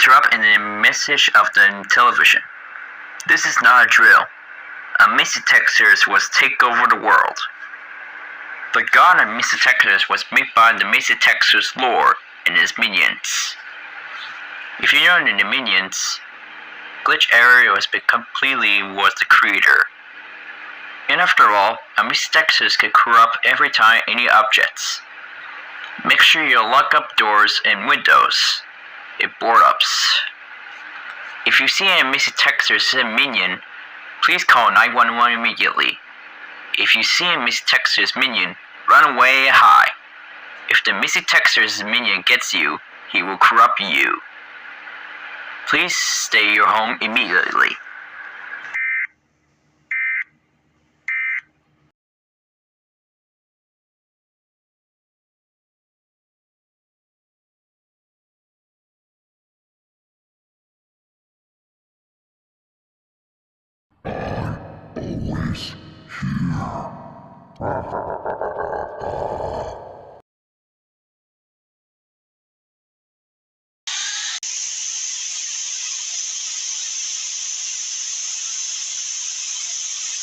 interrupt in the message of the television. This is not a drill. A Mr. Texas was take over the world. The god of Mr. Texas was made by the Mr. Texas Lord and his minions. If you know the minions, Glitch Area was the creator. And after all, a Mr. Texas can corrupt every time any objects. Make sure you lock up doors and windows. It board ups. If you see a Mr. Texas minion, please call 911 immediately. If you see a Mr. Texas minion, run away and hide. If the Mr. Texas minion gets you, he will corrupt you. Please stay your home immediately. Always here.